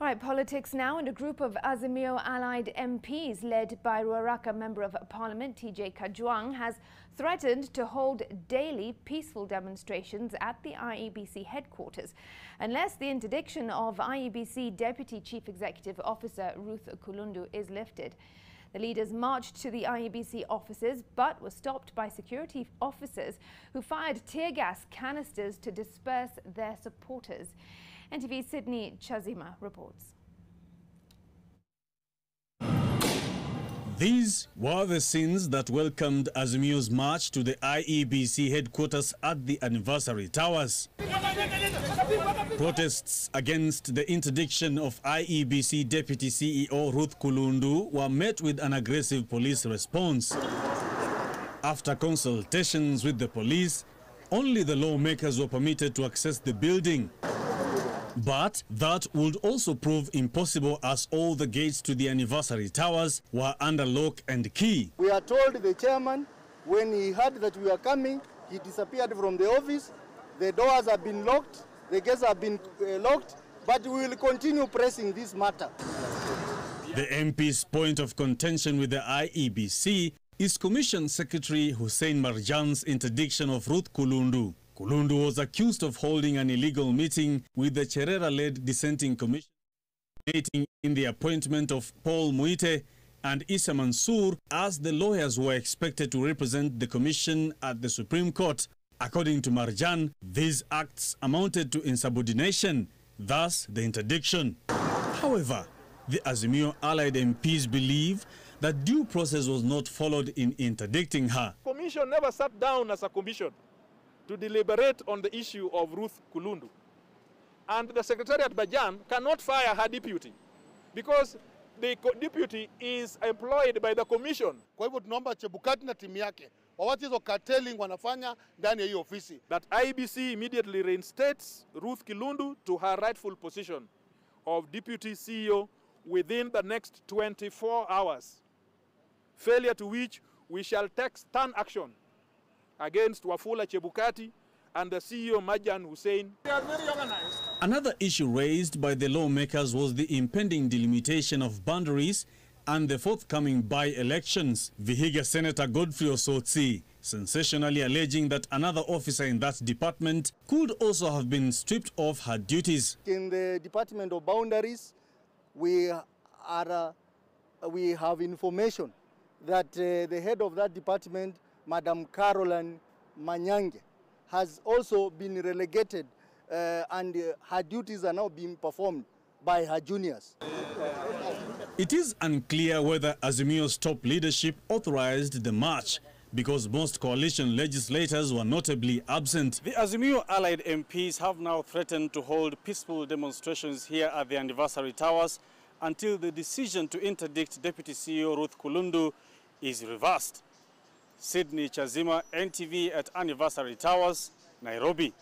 All right, politics now, and a group of Azimio allied MPs led by Ruaraka Member of Parliament TJ Kajwang has threatened to hold daily peaceful demonstrations at the IEBC headquarters unless the interdiction of IEBC Deputy Chief Executive Officer Ruth Kulundu is lifted. The leaders marched to the IEBC offices but were stopped by security officers who fired tear gas canisters to disperse their supporters. NTV's Sydney Chazima reports. These were the scenes that welcomed Azimio's march to the IEBC headquarters at the Anniversary Towers. Protests against the interdiction of IEBC Deputy CEO Ruth Kulundu were met with an aggressive police response. After consultations with the police, only the lawmakers were permitted to access the building. But that would also prove impossible as all the gates to the Anniversary Towers were under lock and key. We are told the chairman, when he heard that we are coming, he disappeared from the office. The doors have been locked, the gates have been locked, but we will continue pressing this matter. The MP's point of contention with the IEBC is Commission Secretary Hussein Marjan's interdiction of Ruth Kulundu. Kulundu was accused of holding an illegal meeting with the Cherera-led dissenting commission, in the appointment of Paul Muite and Issa Mansour as the lawyers were expected to represent the commission at the Supreme Court. According to Marjan, these acts amounted to insubordination, thus the interdiction. However, the Azimio allied MPs believe that due process was not followed in interdicting her. The commission never sat down as a commission to deliberate on the issue of Ruth Kulundu. And the Secretariat Bajan cannot fire her deputy because the deputy is employed by the commission. Kwa hivyo tunaomba Chebukati na timu yake wawache hizo carteling wanafanya ndani ya hiyo ofisi. That IEBC immediately reinstates Ruth Kulundu to her rightful position of deputy CEO within the next 24 hours. Failure to which we shall take stern action against Wafula Chebukati and the CEO Marjan Hussein. They are very organized. Another issue raised by the lawmakers was the impending delimitation of boundaries and the forthcoming by-elections. Vihiga Senator Godfrey Osotsi sensationally alleging that another officer in that department could also have been stripped of her duties. In the Department of Boundaries, we have information that the head of that department, Madam Caroline Manyange, has also been relegated and her duties are now being performed by her juniors. It is unclear whether Azimio's top leadership authorized the march because most coalition legislators were notably absent. The Azimio allied MPs have now threatened to hold peaceful demonstrations here at the Anniversary Towers until the decision to interdict Deputy CEO Ruth Kulundu is reversed. Sydney Chazima, NTV at Anniversary Towers, Nairobi.